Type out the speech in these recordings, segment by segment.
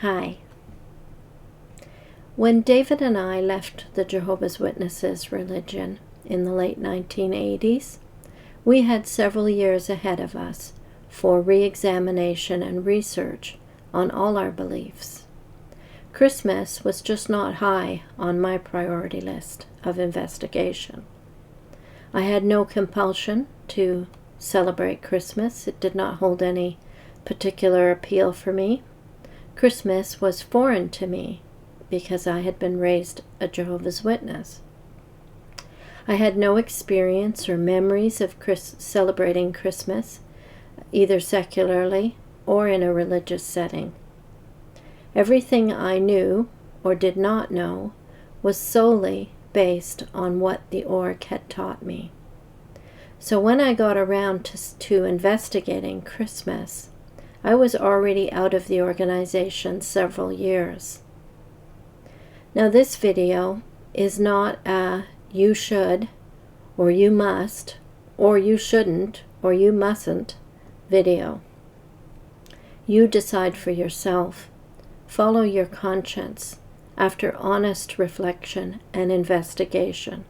Hi. When David and I left the Jehovah's Witnesses religion in the late 1980s, we had several years ahead of us for re-examination and research on all our beliefs. Christmas was just not high on my priority list of investigation. I had no compulsion to celebrate Christmas. It did not hold any particular appeal for me. Christmas was foreign to me because I had been raised a Jehovah's Witness. I had no experience or memories of celebrating Christmas, either secularly or in a religious setting. Everything I knew or did not know was solely based on what the Org had taught me. So when I got around to investigating Christmas, I was already out of the organization several years. Now this video is not a you should, or you must, or you shouldn't, or you mustn't video. You decide for yourself. Follow your conscience after honest reflection and investigation.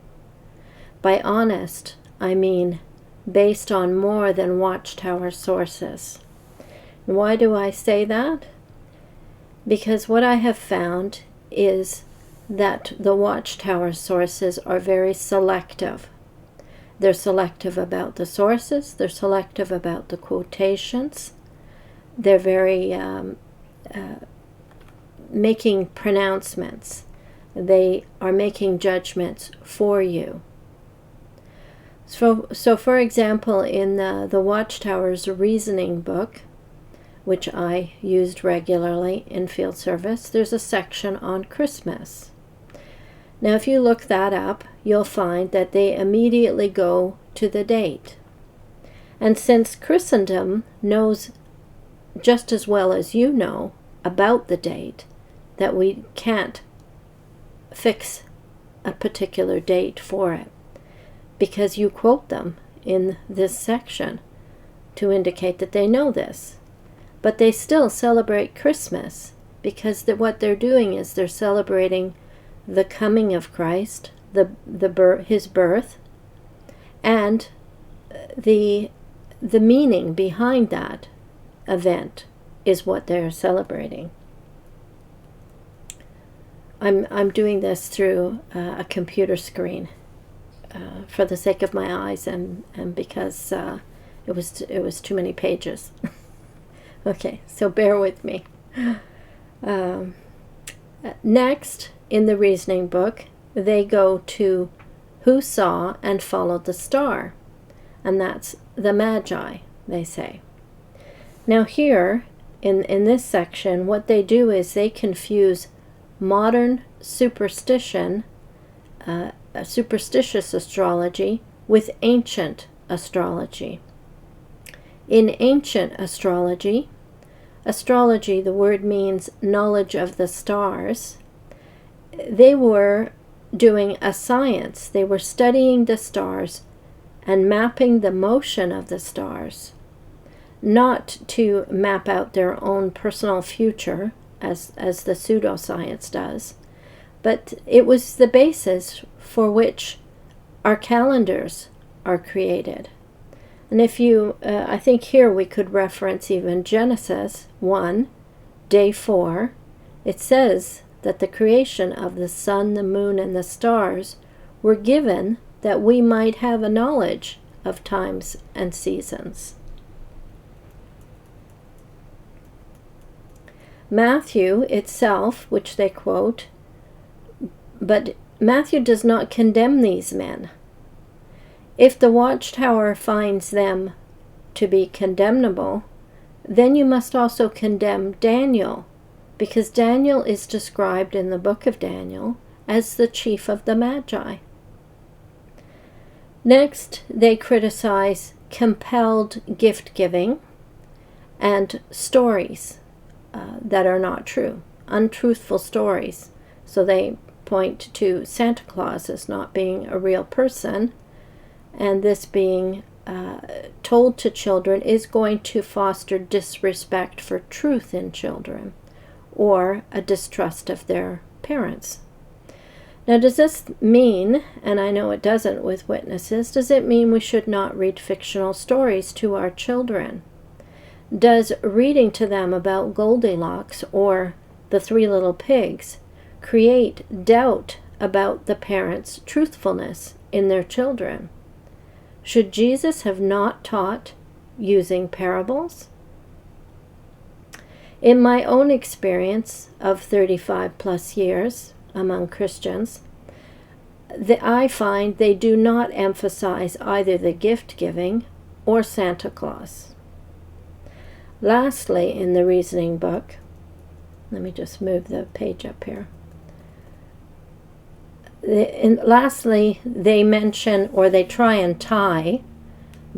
By honest, I mean based on more than Watchtower sources. Why do I say that? Because what I have found is that the Watchtower sources are very selective. They're selective about the sources, they're selective about the quotations, they're very making pronouncements. They are making judgments for you. So for example, in the Watchtower's reasoning book, which I used regularly in field service, there's a section on Christmas. Now, if you look that up, you'll find that they immediately go to the date. And since Christendom knows just as well as you know about the date, that we can't fix a particular date for it, because you quote them in this section to indicate that they know this. But they still celebrate Christmas because what they're doing is they're celebrating the coming of Christ, his birth, and the meaning behind that event is what they're celebrating. I'm doing this through a computer screen for the sake of my eyes and because it was too many pages. Okay, so bear with me. Next, in the reasoning book, they go to who saw and followed the star, and that's the Magi, they say. Now here, in this section, what they do is they confuse modern superstition, superstitious astrology, with ancient astrology. In ancient astrology, the word means knowledge of the stars. They were doing a science. They were studying the stars and mapping the motion of the stars, not to map out their own personal future, as the pseudoscience does, but it was the basis for which our calendars are created. And if you, I think here we could reference even Genesis 1, day 4. It says that the creation of the sun, the moon, and the stars were given that we might have a knowledge of times and seasons. Matthew itself, which they quote, but Matthew does not condemn these men. If the Watchtower finds them to be condemnable, then you must also condemn Daniel, because Daniel is described in the book of Daniel as the chief of the Magi. Next, they criticize compelled gift-giving and stories that are not true, untruthful stories. So they point to Santa Claus as not being a real person, and this being told to children is going to foster disrespect for truth in children, or a distrust of their parents. Now, does this mean, and I know it doesn't with witnesses, does it mean we should not read fictional stories to our children? Does reading to them about Goldilocks or the Three Little Pigs create doubt about the parents' truthfulness in their children? Should Jesus have not taught using parables? In my own experience of 35 plus years among Christians, I find they do not emphasize either the gift giving or Santa Claus. Lastly, in the reasoning book, let me just move the page up here. Lastly, they mention, or they try and tie,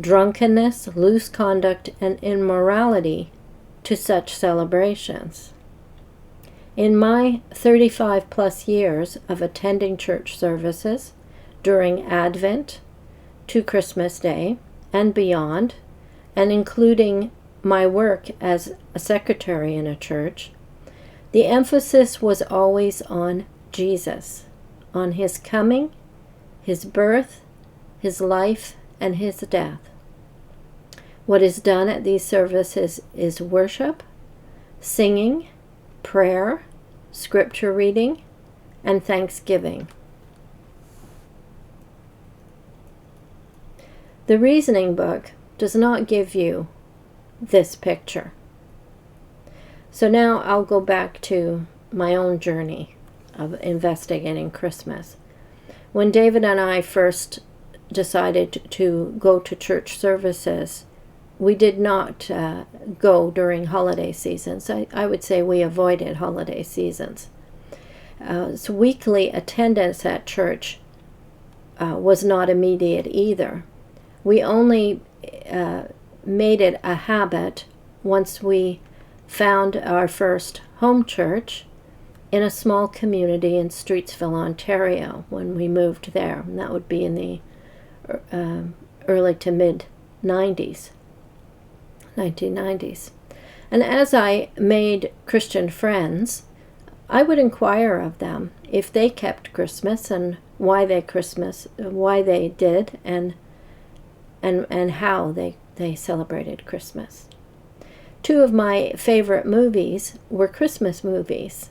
drunkenness, loose conduct, and immorality to such celebrations. In my 35 plus years of attending church services during Advent to Christmas Day and beyond, and including my work as a secretary in a church, the emphasis was always on Jesus, on his coming, his birth, his life, and his death. What is done at these services is worship, singing, prayer, scripture reading, and thanksgiving. The reasoning book does not give you this picture. So now I'll go back to my own journey of investigating Christmas. When David and I first decided to go to church services, we did not go during holiday seasons. I would say we avoided holiday seasons. So weekly attendance at church was not immediate either. We only made it a habit once we found our first home church in a small community in Streetsville, Ontario, when we moved there. And that would be in the early to mid 1990s. And as I made Christian friends, I would inquire of them if they kept Christmas and why they did, and how they celebrated Christmas. Two of my favorite movies were Christmas movies.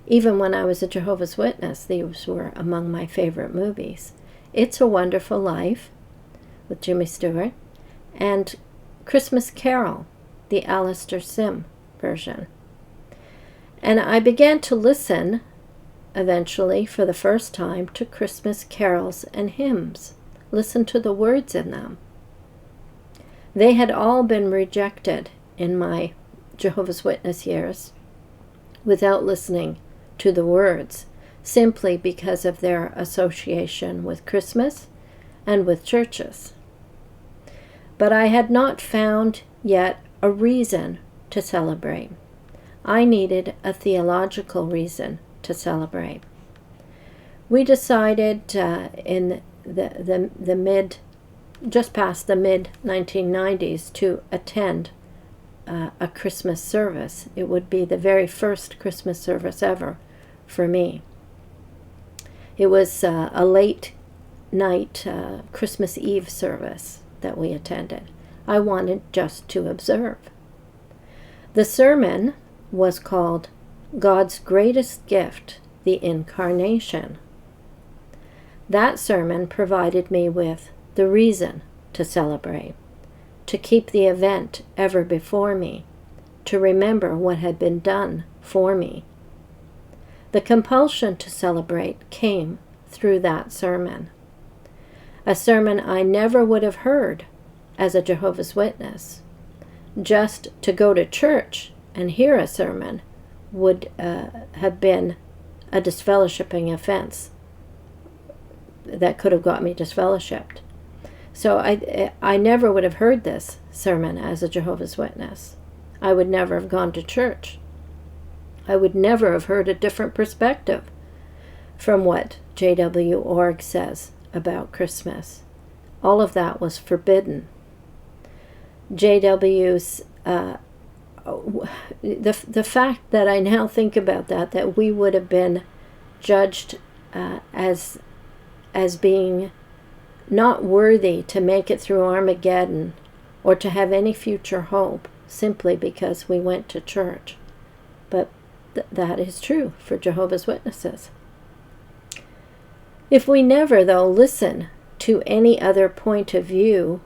Even when I was a Jehovah's Witness, these were among my favorite movies. It's a Wonderful Life with Jimmy Stewart, and Christmas Carol, the Alistair Sim version. And I began to listen, eventually, for the first time, to Christmas carols and hymns. Listen to the words in them. They had all been rejected in my Jehovah's Witness years without listening to the words, simply because of their association with Christmas and with churches. But I had not found yet a reason to celebrate. I needed a theological reason to celebrate. We decided in just past the mid 1990s to attend a Christmas service. It would be the very first Christmas service ever for me. It was a late night Christmas Eve service that we attended. I wanted just to observe. The sermon was called God's Greatest Gift, the Incarnation. That sermon provided me with the reason to celebrate, to keep the event ever before me, to remember what had been done for me. The compulsion to celebrate came through that sermon. A sermon I never would have heard as a Jehovah's Witness. Just to go to church and hear a sermon would have been a disfellowshipping offense that could have got me disfellowshipped. So I never would have heard this sermon as a Jehovah's Witness. I would never have gone to church. I would never have heard a different perspective from what J.W. Org says about Christmas. All of that was forbidden. J.W.'s the fact that I now think about that we would have been judged as being not worthy to make it through Armageddon or to have any future hope simply because we went to church. But that is true for Jehovah's Witnesses. If we never, though, listen to any other point of view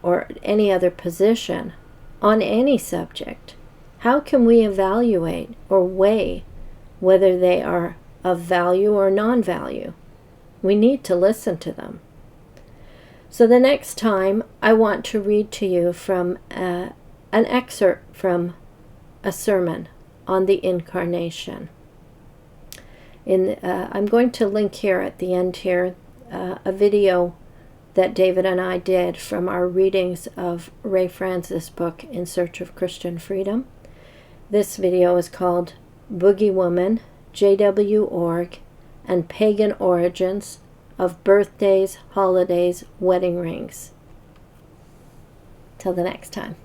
or any other position on any subject, how can we evaluate or weigh whether they are of value or non-value? We need to listen to them. So the next time I want to read to you from an excerpt from a sermon on the Incarnation. I'm going to link here at the end here a video that David and I did from our readings of Ray Franz's book, In Search of Christian Freedom. This video is called Boogie Woman, J.W. Org, and Pagan Origins of Birthdays, Holidays, Wedding Rings. Till the next time.